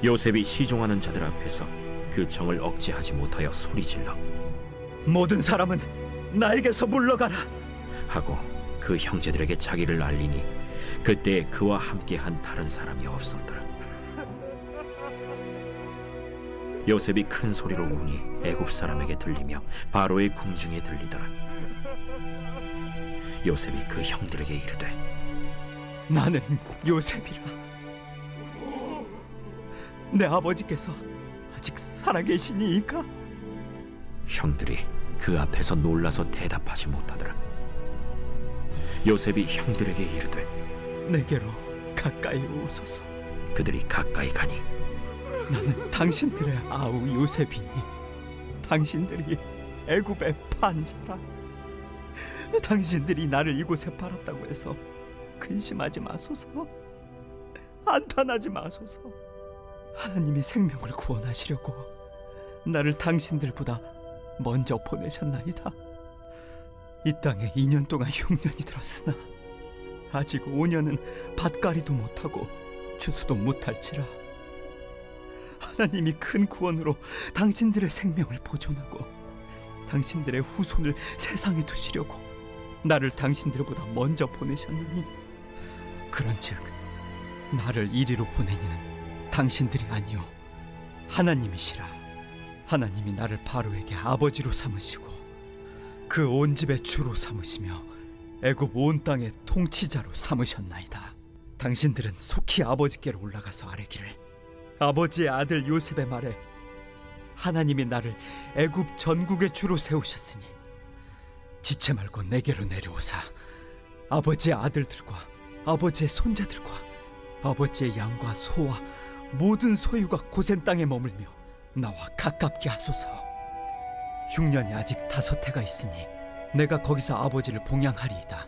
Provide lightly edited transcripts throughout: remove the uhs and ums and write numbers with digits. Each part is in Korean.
요셉이 시종하는 자들 앞에서 그 정을 억제하지 못하여 소리질러 모든 사람은 나에게서 물러가라. 하고 그 형제들에게 자기를 알리니 그때 그와 함께한 다른 사람이 없었더라. 요셉이 큰 소리로 우니 애굽 사람에게 들리며 바로의 궁중에 들리더라. 요셉이 그 형들에게 이르되 나는 요셉이라. 내 아버지께서 아직 살아계시니이까? 형들이 그 앞에서 놀라서 대답하지 못하더라. 요셉이 형들에게 이르되 내게로 가까이 오소서. 그들이 가까이 가니 나는 당신들의 아우 요셉이니 당신들이 애굽의 판자라. 당신들이 나를 이곳에 팔았다고 해서 근심하지 마소서. 안탄하지 마소서. 하나님이 생명을 구원하시려고 나를 당신들보다 먼저 보내셨나이다. 이 땅에 2년 동안 흉년이 들었으나 아직 5년은 밭갈이도 못하고 추수도 못할지라. 하나님이 큰 구원으로 당신들의 생명을 보존하고 당신들의 후손을 세상에 두시려고 나를 당신들보다 먼저 보내셨느니, 그런즉 나를 이리로 보내니는 당신들이 아니요 하나님이시라. 하나님이 나를 바로에게 아버지로 삼으시고 그 온 집의 주로 삼으시며 애굽 온 땅의 통치자로 삼으셨나이다. 당신들은 속히 아버지께로 올라가서 아뢰기를, 아버지의 아들 요셉의 말에 하나님이 나를 애굽 전국의 주로 세우셨으니 지체 말고 내게로 내려오사 아버지의 아들들과 아버지의 손자들과 아버지의 양과 소와 모든 소유가 고센 땅에 머물며 나와 가깝게 하소서. 흉년이 아직 5해가 있으니 내가 거기서 아버지를 봉양하리이다.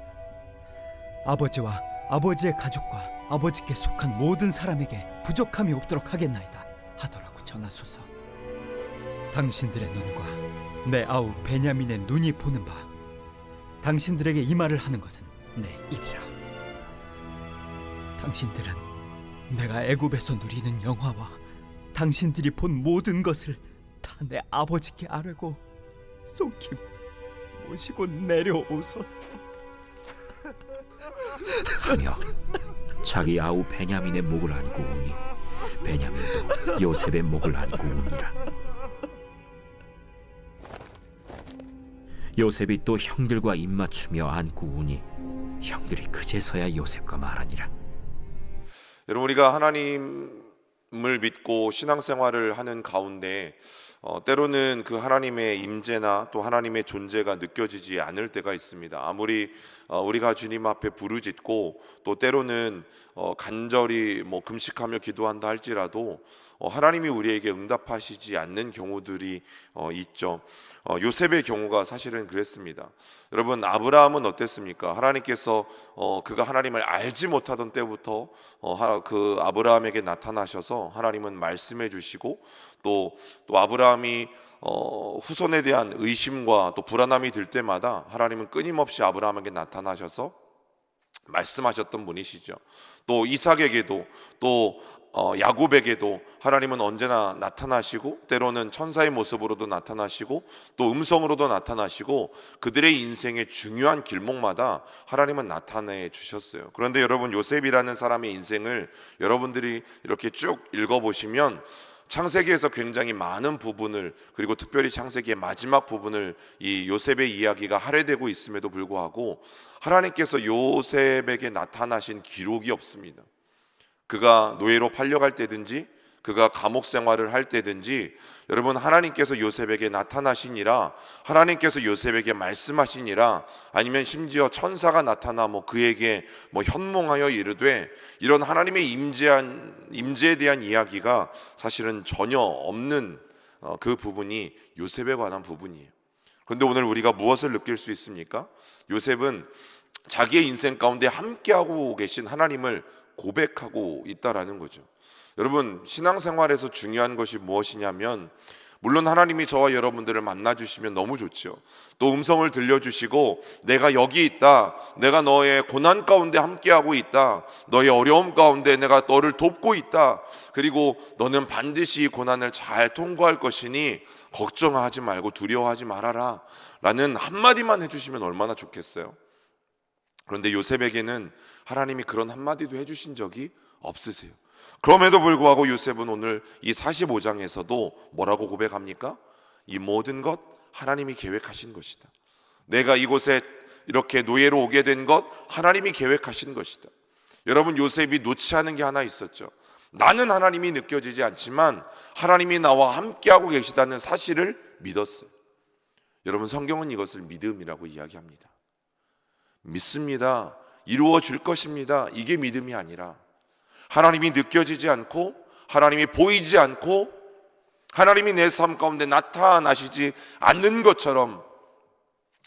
아버지와 아버지의 가족과 아버지께 속한 모든 사람에게 부족함이 없도록 하겠나이다 하더라고 전하소서. 당신들의 눈과 내 아우 베냐민의 눈이 보는 바 당신들에게 이 말을 하는 것은 내 입이라. 당신들은 내가 애굽에서 누리는 영화와 당신들이 본 모든 것을 다 내 아버지께 아뢰고 속히 모시고 내려오소서 하며 자기 아우 베냐민의 목을 안고 우니 베냐민도 요셉의 목을 안고 우니라. 요셉이 또 형들과 입맞추며 안고 우니 형들이 그제서야 요셉과 말하니라. 여러분, 우리가 하나님을 믿고 신앙생활을 하는 가운데 때로는 그 하나님의 임재나 또 하나님의 존재가 느껴지지 않을 때가 있습니다. 아무리 우리가 주님 앞에 부르짖고 또 때로는 간절히 금식하며 기도한다 할지라도 하나님이 우리에게 응답하시지 않는 경우들이 있죠. 요셉의 경우가 사실은 그랬습니다. 여러분, 아브라함은 어땠습니까? 하나님께서 그가 하나님을 알지 못하던 때부터 그 아브라함에게 나타나셔서 하나님은 말씀해 주시고 또 아브라함이 후손에 대한 의심과 또 불안함이 들 때마다 하나님은 끊임없이 아브라함에게 나타나셔서 말씀하셨던 분이시죠. 또 이삭에게도 또 야곱에게도 하나님은 언제나 나타나시고 때로는 천사의 모습으로도 나타나시고 또 음성으로도 나타나시고 그들의 인생의 중요한 길목마다 하나님은 나타내 주셨어요. 그런데 여러분, 요셉이라는 사람의 인생을 여러분들이 이렇게 쭉 읽어보시면 창세기에서 굉장히 많은 부분을, 그리고 특별히 창세기의 마지막 부분을 이 요셉의 이야기가 할애되고 있음에도 불구하고 하나님께서 요셉에게 나타나신 기록이 없습니다. 그가 노예로 팔려갈 때든지 그가 감옥 생활을 할 때든지 여러분, 하나님께서 요셉에게 나타나시니라, 하나님께서 요셉에게 말씀하시니라, 아니면 심지어 천사가 나타나 그에게 현몽하여 이르되, 이런 하나님의 임재에 대한 이야기가 사실은 전혀 없는 그 부분이 요셉에 관한 부분이에요. 그런데 오늘 우리가 무엇을 느낄 수 있습니까? 요셉은 자기의 인생 가운데 함께하고 계신 하나님을 고백하고 있다라는 거죠. 여러분, 신앙생활에서 중요한 것이 무엇이냐면 물론 하나님이 저와 여러분들을 만나주시면 너무 좋죠. 또 음성을 들려주시고 내가 여기 있다, 내가 너의 고난 가운데 함께하고 있다, 너의 어려움 가운데 내가 너를 돕고 있다, 그리고 너는 반드시 이 고난을 잘 통과할 것이니 걱정하지 말고 두려워하지 말아라 라는 한마디만 해주시면 얼마나 좋겠어요. 그런데 요셉에게는 하나님이 그런 한마디도 해주신 적이 없으세요. 그럼에도 불구하고 요셉은 오늘 이 45장에서도 뭐라고 고백합니까? 이 모든 것 하나님이 계획하신 것이다. 내가 이곳에 이렇게 노예로 오게 된 것 하나님이 계획하신 것이다. 여러분, 요셉이 놓지 않은 게 하나 있었죠. 나는 하나님이 느껴지지 않지만 하나님이 나와 함께하고 계시다는 사실을 믿었어요. 여러분, 성경은 이것을 믿음이라고 이야기합니다. 믿습니다. 이루어질 것입니다. 이게 믿음이 아니라 하나님이 느껴지지 않고 하나님이 보이지 않고 하나님이 내 삶 가운데 나타나시지 않는 것처럼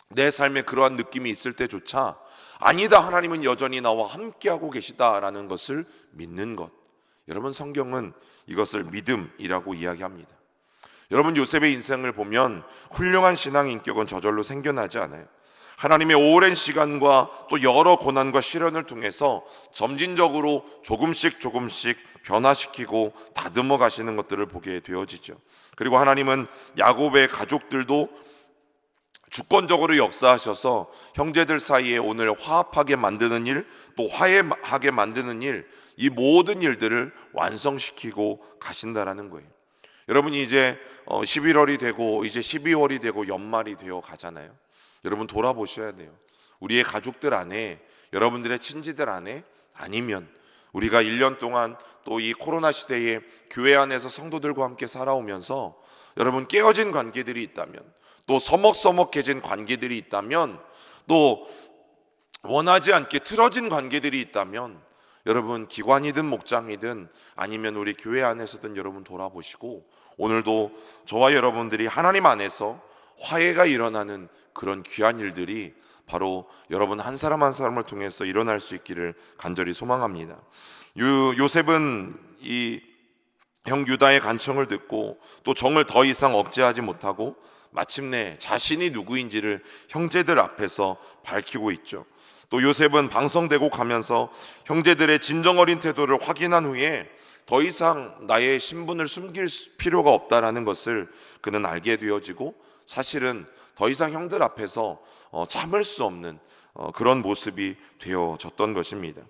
내 삶에 그러한 느낌이 있을 때조차 아니다, 하나님은 여전히 나와 함께하고 계시다라는 것을 믿는 것. 여러분, 성경은 이것을 믿음이라고 이야기합니다. 여러분, 요셉의 인생을 보면 훌륭한 신앙 인격은 저절로 생겨나지 않아요. 하나님의 오랜 시간과 또 여러 고난과 시련을 통해서 점진적으로 조금씩 변화시키고 다듬어 가시는 것들을 보게 되어지죠. 그리고 하나님은 야곱의 가족들도 주권적으로 역사하셔서 형제들 사이에 오늘 화합하게 만드는 일, 또 화해하게 만드는 일, 이 모든 일들을 완성시키고 가신다라는 거예요. 여러분이 이제 11월이 되고 이제 12월이 되고 연말이 되어 가잖아요. 여러분, 돌아보셔야 돼요. 우리의 가족들 안에, 여러분들의 친지들 안에, 아니면 우리가 1년 동안 또 이 코로나 시대에 교회 안에서 성도들과 함께 살아오면서 여러분 깨어진 관계들이 있다면, 또 서먹서먹해진 관계들이 있다면, 또 원하지 않게 틀어진 관계들이 있다면, 여러분 기관이든 목장이든 아니면 우리 교회 안에서든 여러분 돌아보시고 오늘도 저와 여러분들이 하나님 안에서 화해가 일어나는 그런 귀한 일들이 바로 여러분 한 사람 한 사람을 통해서 일어날 수 있기를 간절히 소망합니다. 요셉은 이 형 유다의 간청을 듣고 또 정을 더 이상 억제하지 못하고 마침내 자신이 누구인지를 형제들 앞에서 밝히고 있죠. 또 요셉은 방성되고 가면서 형제들의 진정 어린 태도를 확인한 후에 더 이상 나의 신분을 숨길 필요가 없다라는 것을 그는 알게 되어지고, 사실은 더 이상 형들 앞에서 참을 수 없는 그런 모습이 되어졌던 것입니다.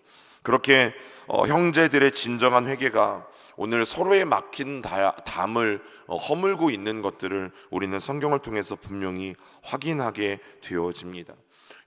그렇게 형제들의 진정한 회개가 오늘 서로의 막힌 담을 허물고 있는 것들을 우리는 성경을 통해서 분명히 확인하게 되어집니다.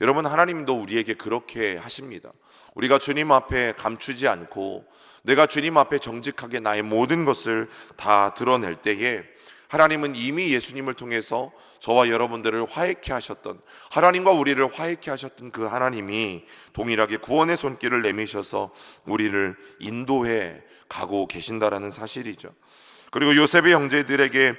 여러분, 하나님도 우리에게 그렇게 하십니다. 우리가 주님 앞에 감추지 않고 내가 주님 앞에 정직하게 나의 모든 것을 다 드러낼 때에 하나님은 이미 예수님을 통해서 저와 여러분들을 화해케 하셨던, 하나님과 우리를 화해케 하셨던 그 하나님이 동일하게 구원의 손길을 내미셔서 우리를 인도해 가고 계신다라는 사실이죠. 그리고 요셉이 형제들에게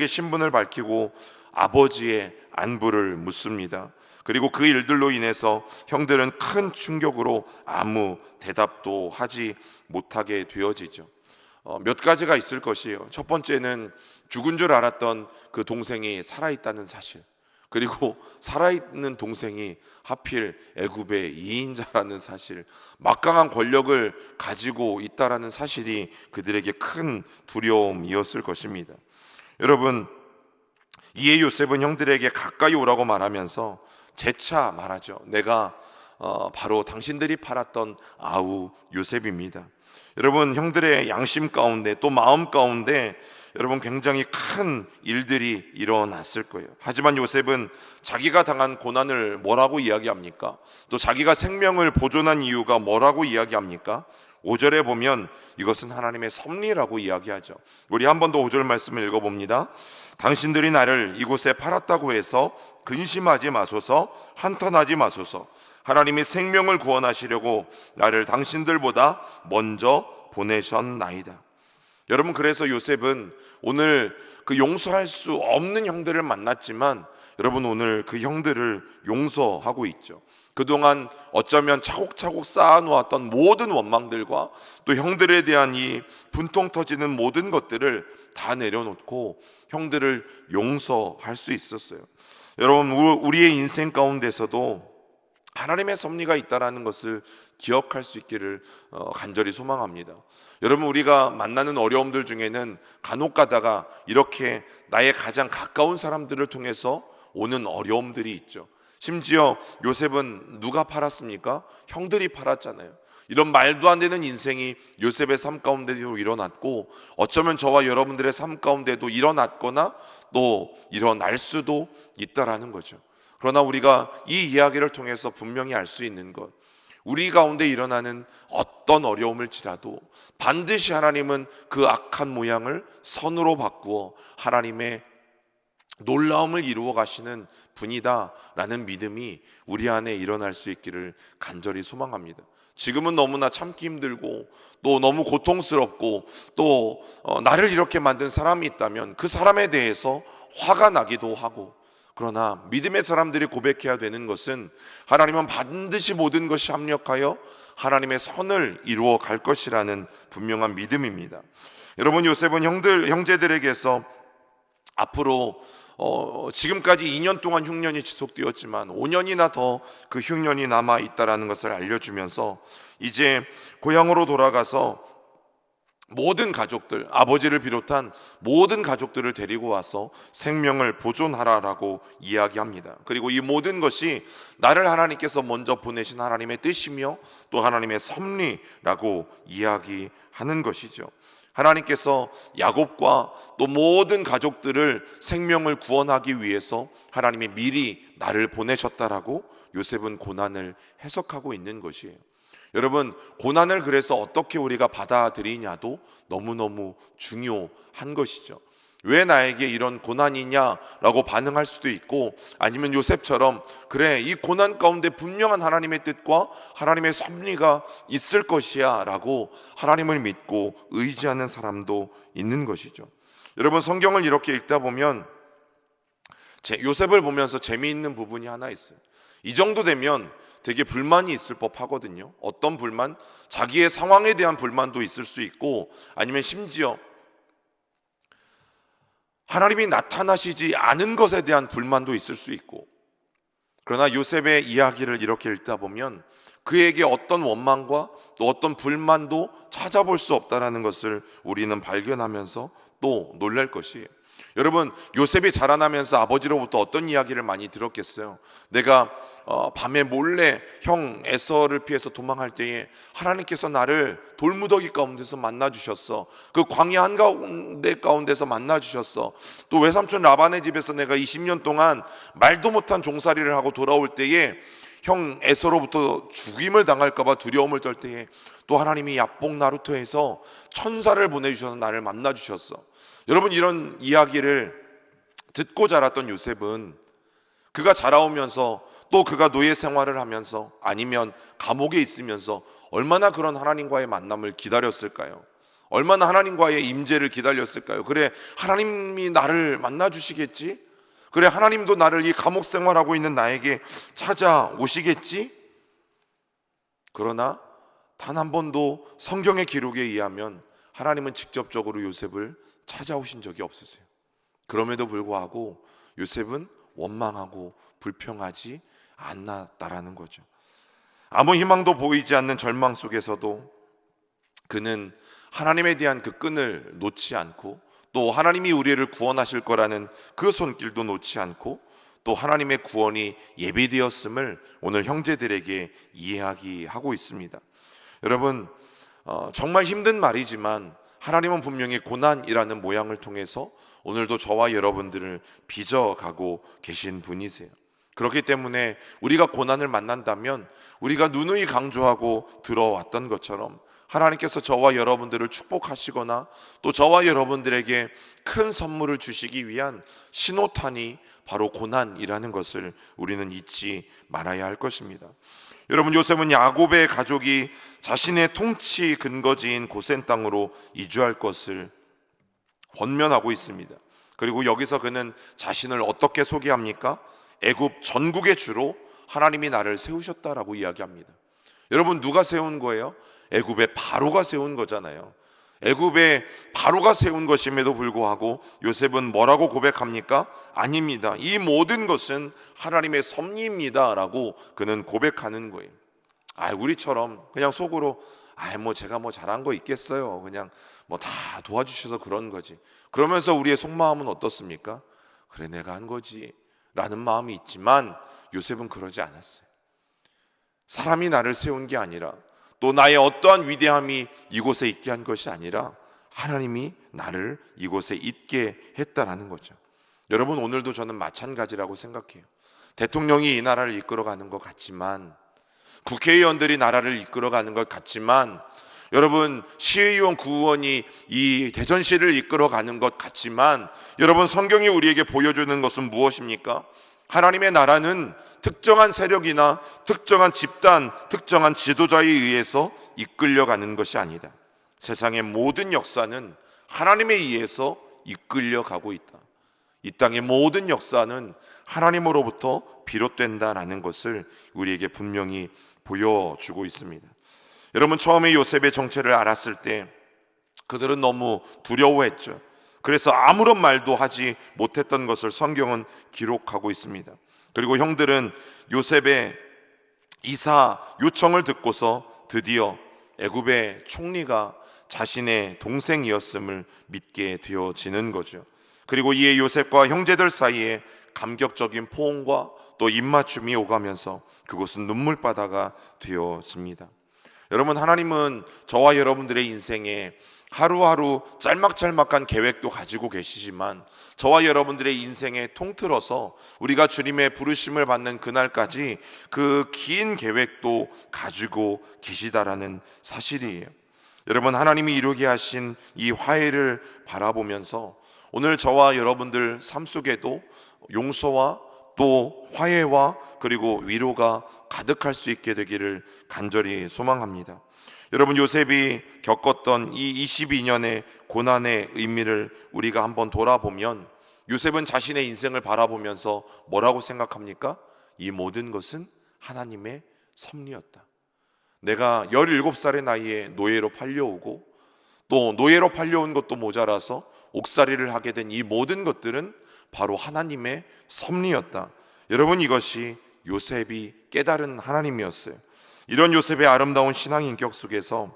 신분을 밝히고 아버지의 안부를 묻습니다. 그리고 그 일들로 인해서 형들은 큰 충격으로 아무 대답도 하지 못하게 되어지죠. 몇 가지가 있을 것이에요. 첫 번째는 죽은 줄 알았던 그 동생이 살아있다는 사실, 그리고 살아있는 동생이 하필 애굽의 2인자라는 사실, 막강한 권력을 가지고 있다라는 사실이 그들에게 큰 두려움이었을 것입니다. 여러분, 이에 요셉은 형들에게 가까이 오라고 말하면서 재차 말하죠. 내가 바로 당신들이 팔았던 아우 요셉입니다. 여러분, 형들의 양심 가운데 또 마음 가운데 여러분 굉장히 큰 일들이 일어났을 거예요. 하지만 요셉은 자기가 당한 고난을 뭐라고 이야기합니까? 또 자기가 생명을 보존한 이유가 뭐라고 이야기합니까? 5절에 보면 이것은 하나님의 섭리라고 이야기하죠. 우리 한 번 더 5절 말씀을 읽어봅니다. 당신들이 나를 이곳에 팔았다고 해서 근심하지 마소서, 한탄하지 마소서. 하나님이 생명을 구원하시려고 나를 당신들보다 먼저 보내셨나이다. 여러분, 그래서 요셉은 오늘 그 용서할 수 없는 형들을 만났지만 여러분 오늘 그 형들을 용서하고 있죠. 그동안 어쩌면 차곡차곡 쌓아놓았던 모든 원망들과 또 형들에 대한 이 분통 터지는 모든 것들을 다 내려놓고 형들을 용서할 수 있었어요. 여러분, 우리의 인생 가운데서도 하나님의 섭리가 있다라는 것을 기억할 수 있기를 간절히 소망합니다. 여러분, 우리가 만나는 어려움들 중에는 간혹 가다가 이렇게 나의 가장 가까운 사람들을 통해서 오는 어려움들이 있죠. 심지어 요셉은 누가 팔았습니까? 형들이 팔았잖아요. 이런 말도 안 되는 인생이 요셉의 삶 가운데도 일어났고, 어쩌면 저와 여러분들의 삶 가운데도 일어났거나 또 일어날 수도 있다라는 거죠. 그러나 우리가 이 이야기를 통해서 분명히 알 수 있는 것, 우리 가운데 일어나는 어떤 어려움을지라도 반드시 하나님은 그 악한 모양을 선으로 바꾸어 하나님의 놀라움을 이루어 가시는 분이다라는 믿음이 우리 안에 일어날 수 있기를 간절히 소망합니다. 지금은 너무나 참기 힘들고 또 너무 고통스럽고 또 나를 이렇게 만든 사람이 있다면 그 사람에 대해서 화가 나기도 하고, 그러나 믿음의 사람들이 고백해야 되는 것은 하나님은 반드시 모든 것이 합력하여 하나님의 선을 이루어 갈 것이라는 분명한 믿음입니다. 여러분, 요셉은 형제들에게서 앞으로 지금까지 2년 동안 흉년이 지속되었지만 5년이나 더 그 흉년이 남아 있다라는 것을 알려주면서 이제 고향으로 돌아가서 모든 가족들, 아버지를 비롯한 모든 가족들을 데리고 와서 생명을 보존하라라고 이야기합니다. 그리고 이 모든 것이 나를 하나님께서 먼저 보내신 하나님의 뜻이며 또 하나님의 섭리라고 이야기하는 것이죠. 하나님께서 야곱과 또 모든 가족들을 생명을 구원하기 위해서 하나님이 미리 나를 보내셨다라고 요셉은 고난을 해석하고 있는 것이에요. 여러분, 고난을 그래서 어떻게 우리가 받아들이냐도 너무너무 중요한 것이죠. 왜 나에게 이런 고난이냐라고 반응할 수도 있고, 아니면 요셉처럼 그래, 이 고난 가운데 분명한 하나님의 뜻과 하나님의 섭리가 있을 것이야 라고 하나님을 믿고 의지하는 사람도 있는 것이죠. 여러분, 성경을 이렇게 읽다 보면 요셉을 보면서 재미있는 부분이 하나 있어요. 이 정도 되면 되게 불만이 있을 법하거든요. 어떤 불만? 자기의 상황에 대한 불만도 있을 수 있고, 아니면 심지어 하나님이 나타나시지 않은 것에 대한 불만도 있을 수 있고, 그러나 요셉의 이야기를 이렇게 읽다 보면 그에게 어떤 원망과 또 어떤 불만도 찾아볼 수 없다는 것을 우리는 발견하면서 또 놀랄 것이에요. 여러분, 요셉이 자라나면서 아버지로부터 어떤 이야기를 많이 들었겠어요? 내가 밤에 몰래 형 에서를 피해서 도망할 때에 하나님께서 나를 돌무더기 가운데서 만나주셨어. 그 광야 한가운데 가운데서 만나주셨어. 또 외삼촌 라반의 집에서 내가 20년 동안 말도 못한 종살이를 하고 돌아올 때에 형 에서로부터 죽임을 당할까 봐 두려움을 떨 때에 또 하나님이 야복 나루토에서 천사를 보내주셔서 나를 만나주셨어. 여러분, 이런 이야기를 듣고 자랐던 요셉은 그가 자라오면서 또 그가 노예 생활을 하면서 아니면 감옥에 있으면서 얼마나 그런 하나님과의 만남을 기다렸을까요? 얼마나 하나님과의 임재를 기다렸을까요? 그래, 하나님이 나를 만나주시겠지? 그래, 하나님도 나를 이 감옥 생활하고 있는 나에게 찾아오시겠지? 그러나 단 한 번도 성경의 기록에 의하면 하나님은 직접적으로 요셉을 찾아오신 적이 없으세요. 그럼에도 불구하고 요셉은 원망하고 불평하지 않았다라는 거죠. 아무 희망도 보이지 않는 절망 속에서도 그는 하나님에 대한 그 끈을 놓지 않고, 또 하나님이 우리를 구원하실 거라는 그 손길도 놓지 않고, 또 하나님의 구원이 예비되었음을 오늘 형제들에게 이야기하고 있습니다. 여러분, 정말 힘든 말이지만 하나님은 분명히 고난이라는 모양을 통해서 오늘도 저와 여러분들을 빚어가고 계신 분이세요. 그렇기 때문에 우리가 고난을 만난다면 우리가 누누이 강조하고 들어왔던 것처럼 하나님께서 저와 여러분들을 축복하시거나 또 저와 여러분들에게 큰 선물을 주시기 위한 신호탄이 바로 고난이라는 것을 우리는 잊지 말아야 할 것입니다. 여러분, 요셉은 야곱의 가족이 자신의 통치 근거지인 고센 땅으로 이주할 것을 권면하고 있습니다. 그리고 여기서 그는 자신을 어떻게 소개합니까? 애굽 전국의 주로 하나님이 나를 세우셨다라고 이야기합니다. 여러분, 누가 세운 거예요? 애굽의 바로가 세운 거잖아요. 애굽에 바로가 세운 것임에도 불구하고 요셉은 뭐라고 고백합니까? 아닙니다. 이 모든 것은 하나님의 섭리입니다 라고 그는 고백하는 거예요. 우리처럼 그냥 속으로 제가 잘한 거 있겠어요, 그냥 다 도와주셔서 그런 거지, 그러면서 우리의 속마음은 어떻습니까? 그래, 내가 한 거지 라는 마음이 있지만 요셉은 그러지 않았어요. 사람이 나를 세운 게 아니라, 또 나의 어떠한 위대함이 이곳에 있게 한 것이 아니라 하나님이 나를 이곳에 있게 했다라는 거죠. 여러분, 오늘도 저는 마찬가지라고 생각해요. 대통령이 이 나라를 이끌어가는 것 같지만, 국회의원들이 나라를 이끌어가는 것 같지만, 여러분, 시의원, 구의원이 이 대전시를 이끌어가는 것 같지만, 여러분, 성경이 우리에게 보여주는 것은 무엇입니까? 하나님의 나라는 특정한 세력이나 특정한 집단, 특정한 지도자에 의해서 이끌려가는 것이 아니다. 세상의 모든 역사는 하나님에 의해서 이끌려가고 있다. 이 땅의 모든 역사는 하나님으로부터 비롯된다라는 것을 우리에게 분명히 보여주고 있습니다. 여러분, 처음에 요셉의 정체를 알았을 때 그들은 너무 두려워했죠. 그래서 아무런 말도 하지 못했던 것을 성경은 기록하고 있습니다. 그리고 형들은 요셉의 이사 요청을 듣고서 드디어 애굽의 총리가 자신의 동생이었음을 믿게 되어지는 거죠. 그리고 이에 요셉과 형제들 사이에 감격적인 포옹과 또 입맞춤이 오가면서 그곳은 눈물바다가 되어집니다. 여러분, 하나님은 저와 여러분들의 인생에 하루하루 짤막짤막한 계획도 가지고 계시지만, 저와 여러분들의 인생에 통틀어서 우리가 주님의 부르심을 받는 그날까지 그 긴 계획도 가지고 계시다라는 사실이에요. 여러분, 하나님이 이루게 하신 이 화해를 바라보면서 오늘 저와 여러분들 삶 속에도 용서와 또 화해와 그리고 위로가 가득할 수 있게 되기를 간절히 소망합니다. 여러분, 요셉이 겪었던 이 22년의 고난의 의미를 우리가 한번 돌아보면, 요셉은 자신의 인생을 바라보면서 뭐라고 생각합니까? 이 모든 것은 하나님의 섭리였다. 내가 17살의 나이에 노예로 팔려오고, 또 노예로 팔려온 것도 모자라서 옥살이를 하게 된 이 모든 것들은 바로 하나님의 섭리였다. 여러분, 이것이 요셉이 깨달은 하나님이었어요. 이런 요셉의 아름다운 신앙 인격 속에서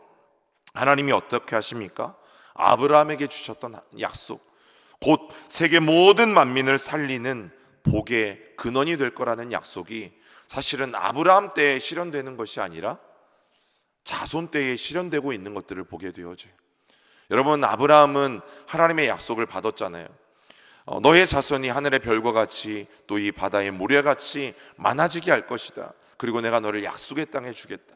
하나님이 어떻게 하십니까? 아브라함에게 주셨던 약속, 곧 세계 모든 만민을 살리는 복의 근원이 될 거라는 약속이 사실은 아브라함 때에 실현되는 것이 아니라 자손 때에 실현되고 있는 것들을 보게 되어져요. 여러분, 아브라함은 하나님의 약속을 받았잖아요. 너의 자손이 하늘의 별과 같이 또 이 바다의 모래같이 많아지게 할 것이다. 그리고 내가 너를 약속의 땅에 주겠다.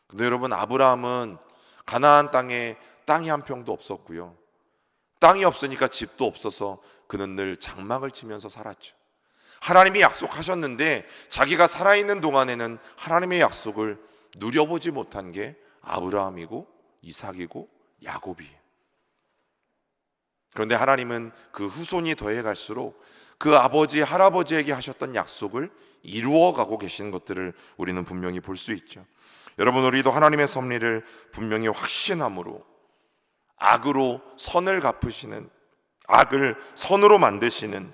근데 여러분, 아브라함은 가나안 땅에 땅이 한 평도 없었고요, 땅이 없으니까 집도 없어서 그는 늘 장막을 치면서 살았죠. 하나님이 약속하셨는데 자기가 살아있는 동안에는 하나님의 약속을 누려보지 못한 게 아브라함이고 이삭이고 야곱이에요. 그런데 하나님은 그 후손이 더해갈수록 그 아버지, 할아버지에게 하셨던 약속을 이루어가고 계신 것들을 우리는 분명히 볼 수 있죠. 여러분, 우리도 하나님의 섭리를 분명히 확신함으로 악으로 선을 갚으시는, 악을 선으로 만드시는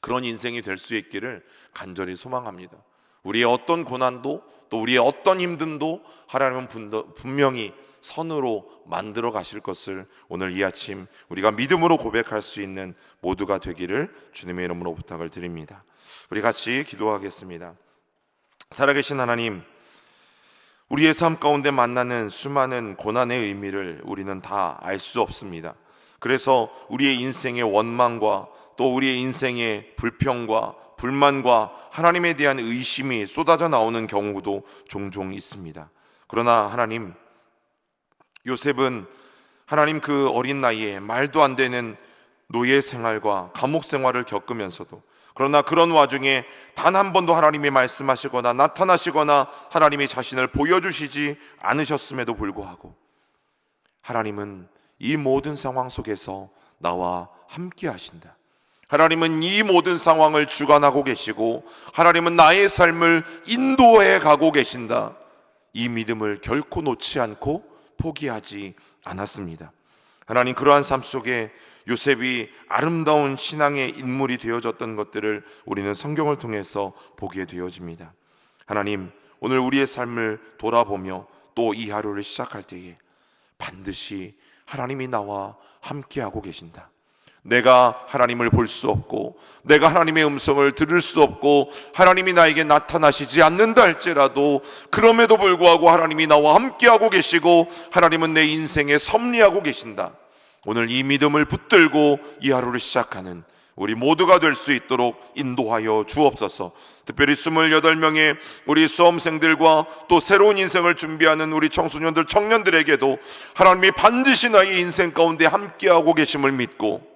그런 인생이 될 수 있기를 간절히 소망합니다. 우리의 어떤 고난도 또 우리의 어떤 힘듦도 하나님은 분명히 선으로 만들어 가실 것을 오늘 이 아침 우리가 믿음으로 고백할 수 있는 모두가 되기를 주님의 이름으로 부탁을 드립니다. 우리 같이 기도하겠습니다. 살아계신 하나님, 우리의 삶 가운데 만나는 수많은 고난의 의미를 우리는 다 알 수 없습니다. 그래서 우리의 인생의 원망과 또 우리의 인생의 불평과 불만과 하나님에 대한 의심이 쏟아져 나오는 경우도 종종 있습니다. 그러나 하나님, 요셉은 하나님 그 어린 나이에 말도 안 되는 노예 생활과 감옥 생활을 겪으면서도, 그러나 그런 와중에 단 한 번도 하나님이 말씀하시거나 나타나시거나 하나님이 자신을 보여주시지 않으셨음에도 불구하고 하나님은 이 모든 상황 속에서 나와 함께 하신다. 하나님은 이 모든 상황을 주관하고 계시고 하나님은 나의 삶을 인도해 가고 계신다. 이 믿음을 결코 놓지 않고 포기하지 않았습니다. 하나님, 그러한 삶 속에 요셉이 아름다운 신앙의 인물이 되어졌던 것들을 우리는 성경을 통해서 보게 되어집니다. 하나님, 오늘 우리의 삶을 돌아보며 또 이 하루를 시작할 때에 반드시 하나님이 나와 함께하고 계신다. 내가 하나님을 볼 수 없고, 내가 하나님의 음성을 들을 수 없고, 하나님이 나에게 나타나시지 않는다 할지라도 그럼에도 불구하고 하나님이 나와 함께하고 계시고, 하나님은 내 인생에 섭리하고 계신다. 오늘 이 믿음을 붙들고 이 하루를 시작하는 우리 모두가 될 수 있도록 인도하여 주옵소서. 특별히 28명의 우리 수험생들과 또 새로운 인생을 준비하는 우리 청소년들, 청년들에게도 하나님이 반드시 나의 인생 가운데 함께하고 계심을 믿고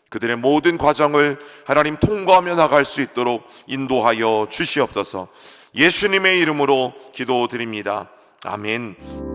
그들의 모든 과정을 하나님 통과하며 나갈 수 있도록 인도하여 주시옵소서. 예수님의 이름으로 기도드립니다. 아멘.